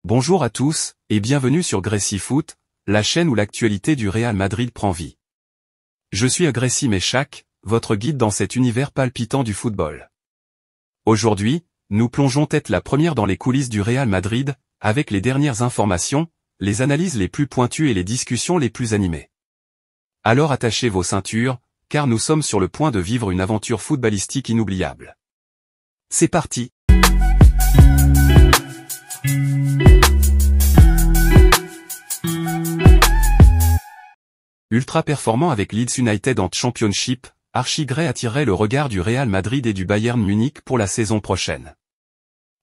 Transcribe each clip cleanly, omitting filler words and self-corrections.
Bonjour à tous, et bienvenue sur Gracie Foot, la chaîne où l'actualité du Real Madrid prend vie. Je suis Gracie Méchac, votre guide dans cet univers palpitant du football. Aujourd'hui, nous plongeons tête la première dans les coulisses du Real Madrid, avec les dernières informations, les analyses les plus pointues et les discussions les plus animées. Alors attachez vos ceintures, car nous sommes sur le point de vivre une aventure footballistique inoubliable. C'est parti! Ultra performant avec Leeds United en Championship, Archie Gray attirerait le regard du Real Madrid et du Bayern Munich pour la saison prochaine.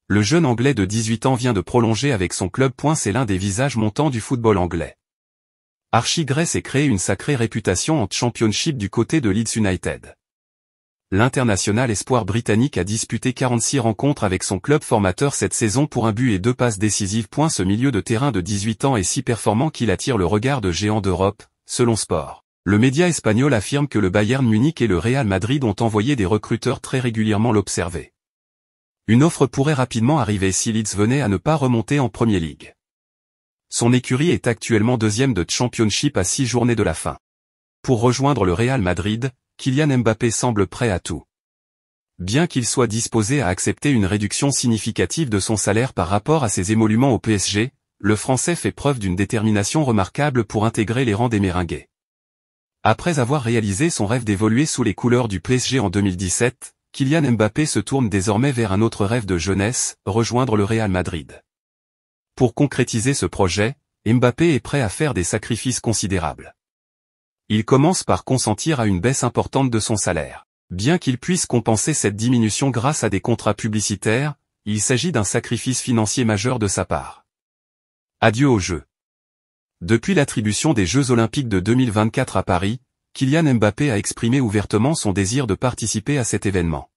Le jeune Anglais de 18 ans vient de prolonger avec son club. C'est l'un des visages montants du football anglais. Archie Gray s'est créé une sacrée réputation en Championship du côté de Leeds United. L'international espoir britannique a disputé 46 rencontres avec son club formateur cette saison pour un but et 2 passes décisives. Ce milieu de terrain de 18 ans est si performant qu'il attire le regard de géants d'Europe, selon Sport. Le média espagnol affirme que le Bayern Munich et le Real Madrid ont envoyé des recruteurs très régulièrement l'observer. Une offre pourrait rapidement arriver si Leeds venait à ne pas remonter en Premier League. Son écurie est actuellement deuxième de Championship à 6 journées de la fin. Pour rejoindre le Real Madrid, Kylian Mbappé semble prêt à tout. Bien qu'il soit disposé à accepter une réduction significative de son salaire par rapport à ses émoluments au PSG, le Français fait preuve d'une détermination remarquable pour intégrer les rangs des Merengues. Après avoir réalisé son rêve d'évoluer sous les couleurs du PSG en 2017, Kylian Mbappé se tourne désormais vers un autre rêve de jeunesse, rejoindre le Real Madrid. Pour concrétiser ce projet, Mbappé est prêt à faire des sacrifices considérables. Il commence par consentir à une baisse importante de son salaire. Bien qu'il puisse compenser cette diminution grâce à des contrats publicitaires, il s'agit d'un sacrifice financier majeur de sa part. Adieu aux Jeux. Depuis l'attribution des Jeux Olympiques de 2024 à Paris, Kylian Mbappé a exprimé ouvertement son désir de participer à cet événement.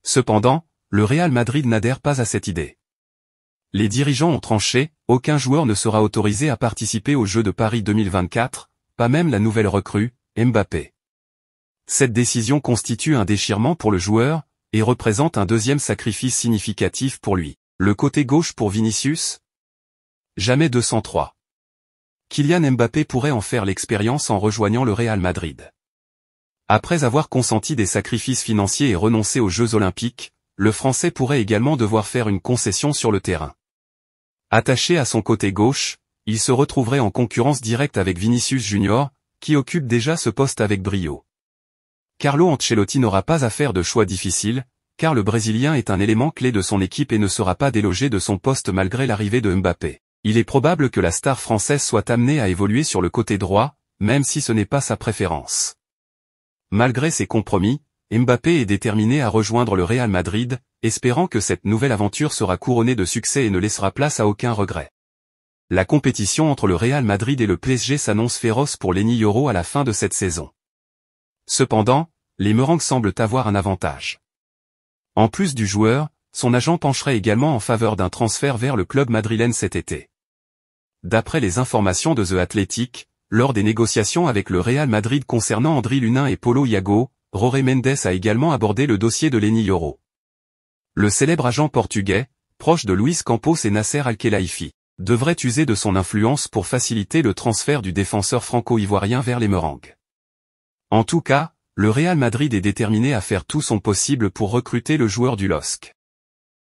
Cependant, le Real Madrid n'adhère pas à cette idée. Les dirigeants ont tranché, aucun joueur ne sera autorisé à participer aux Jeux de Paris 2024, pas même la nouvelle recrue, Mbappé. Cette décision constitue un déchirement pour le joueur, et représente un deuxième sacrifice significatif pour lui. Le côté gauche pour Vinicius ? Jamais 203. Kylian Mbappé pourrait en faire l'expérience en rejoignant le Real Madrid. Après avoir consenti des sacrifices financiers et renoncé aux Jeux Olympiques, le Français pourrait également devoir faire une concession sur le terrain. Attaché à son côté gauche, il se retrouverait en concurrence directe avec Vinicius Junior, qui occupe déjà ce poste avec brio. Carlo Ancelotti n'aura pas à faire de choix difficile, car le Brésilien est un élément clé de son équipe et ne sera pas délogé de son poste malgré l'arrivée de Mbappé. Il est probable que la star française soit amenée à évoluer sur le côté droit, même si ce n'est pas sa préférence. Malgré ces compromis, Mbappé est déterminé à rejoindre le Real Madrid, espérant que cette nouvelle aventure sera couronnée de succès et ne laissera place à aucun regret. La compétition entre le Real Madrid et le PSG s'annonce féroce pour Lenny Yoro à la fin de cette saison. Cependant, les Merengues semblent avoir un avantage. En plus du joueur, son agent pencherait également en faveur d'un transfert vers le club madrilène cet été. D'après les informations de The Athletic, lors des négociations avec le Real Madrid concernant Andry Lunin et Paulo Iago, Jorge Mendes a également abordé le dossier de Lenny Yoro. Le célèbre agent portugais, proche de Luis Campos et Nasser Al-Khelaifi, devrait user de son influence pour faciliter le transfert du défenseur franco-ivoirien vers les Merengues. En tout cas, le Real Madrid est déterminé à faire tout son possible pour recruter le joueur du LOSC.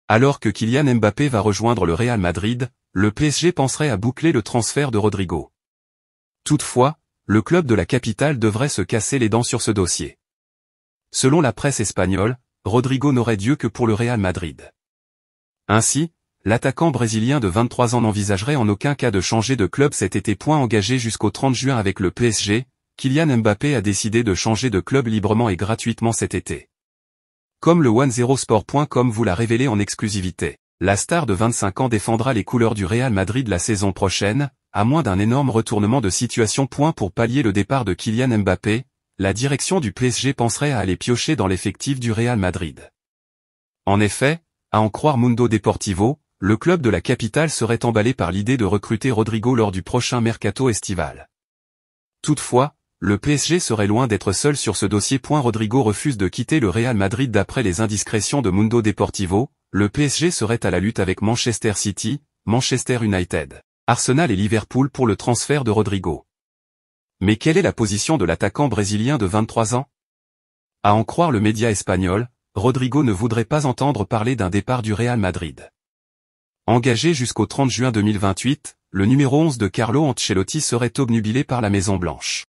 Alors que Kylian Mbappé va rejoindre le Real Madrid, le PSG penserait à boucler le transfert de Rodrigo. Toutefois, le club de la capitale devrait se casser les dents sur ce dossier. Selon la presse espagnole, Rodrigo n'aurait d'yeux que pour le Real Madrid. Ainsi, l'attaquant brésilien de 23 ans n'envisagerait en aucun cas de changer de club cet été. Engagé jusqu'au 30 juin avec le PSG, Kylian Mbappé a décidé de changer de club librement et gratuitement cet été. Comme le 10sport.com vous l'a révélé en exclusivité, la star de 25 ans défendra les couleurs du Real Madrid la saison prochaine, à moins d'un énorme retournement de situation. Pour pallier le départ de Kylian Mbappé, la direction du PSG penserait à aller piocher dans l'effectif du Real Madrid. En effet, à en croire Mundo Deportivo, le club de la capitale serait emballé par l'idée de recruter Rodrigo lors du prochain mercato estival. Toutefois, le PSG serait loin d'être seul sur ce dossier. Rodrigo refuse de quitter le Real Madrid. D'après les indiscrétions de Mundo Deportivo, le PSG serait à la lutte avec Manchester City, Manchester United, Arsenal et Liverpool pour le transfert de Rodrigo. Mais quelle est la position de l'attaquant brésilien de 23 ans? À en croire le média espagnol, Rodrigo ne voudrait pas entendre parler d'un départ du Real Madrid. Engagé jusqu'au 30 juin 2028, le numéro 11 de Carlo Ancelotti serait obnubilé par la Maison-Blanche.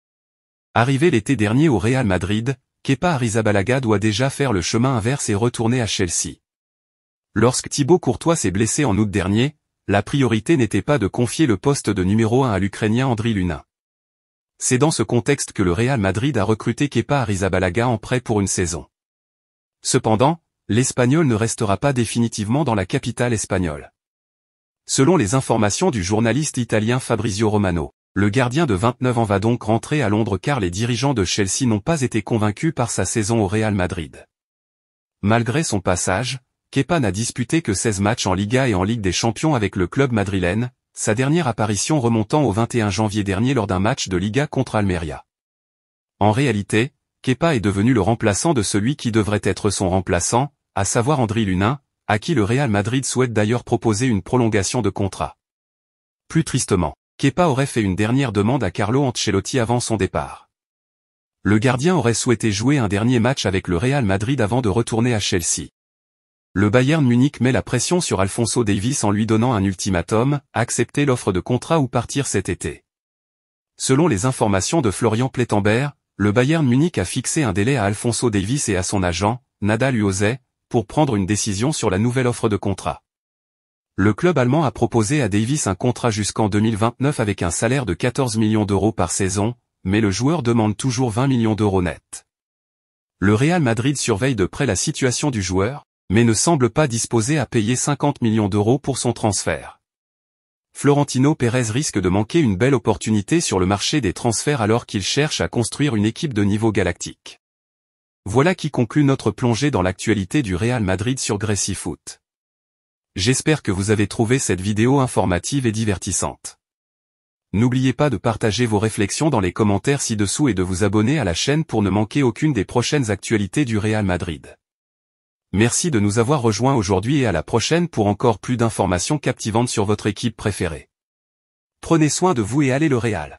Arrivé l'été dernier au Real Madrid, Kepa Arrizabalaga doit déjà faire le chemin inverse et retourner à Chelsea. Lorsque Thibaut Courtois s'est blessé en août dernier, la priorité n'était pas de confier le poste de numéro 1 à l'Ukrainien Andriy Lunin. C'est dans ce contexte que le Real Madrid a recruté Kepa Arrizabalaga en prêt pour une saison. Cependant, l'Espagnol ne restera pas définitivement dans la capitale espagnole. Selon les informations du journaliste italien Fabrizio Romano, le gardien de 29 ans va donc rentrer à Londres car les dirigeants de Chelsea n'ont pas été convaincus par sa saison au Real Madrid. Malgré son passage, Kepa n'a disputé que 16 matchs en Liga et en Ligue des Champions avec le club madrilène, sa dernière apparition remontant au 21 janvier dernier lors d'un match de Liga contre Almeria. En réalité, Kepa est devenu le remplaçant de celui qui devrait être son remplaçant, à savoir Andriy Lunin, à qui le Real Madrid souhaite d'ailleurs proposer une prolongation de contrat. Plus tristement, Kepa aurait fait une dernière demande à Carlo Ancelotti avant son départ. Le gardien aurait souhaité jouer un dernier match avec le Real Madrid avant de retourner à Chelsea. Le Bayern Munich met la pression sur Alphonso Davies en lui donnant un ultimatum, accepter l'offre de contrat ou partir cet été. Selon les informations de Florian Plettenberg, le Bayern Munich a fixé un délai à Alphonso Davies et à son agent, Nadal Uozé, pour prendre une décision sur la nouvelle offre de contrat. Le club allemand a proposé à Davies un contrat jusqu'en 2029 avec un salaire de 14 millions d'euros par saison, mais le joueur demande toujours 20 millions d'euros net. Le Real Madrid surveille de près la situation du joueur, mais ne semble pas disposé à payer 50 millions d'euros pour son transfert. Florentino Pérez risque de manquer une belle opportunité sur le marché des transferts alors qu'il cherche à construire une équipe de niveau galactique. Voilà qui conclut notre plongée dans l'actualité du Real Madrid sur Gracie Foot. J'espère que vous avez trouvé cette vidéo informative et divertissante. N'oubliez pas de partager vos réflexions dans les commentaires ci-dessous et de vous abonner à la chaîne pour ne manquer aucune des prochaines actualités du Real Madrid. Merci de nous avoir rejoints aujourd'hui et à la prochaine pour encore plus d'informations captivantes sur votre équipe préférée. Prenez soin de vous et allez le Real.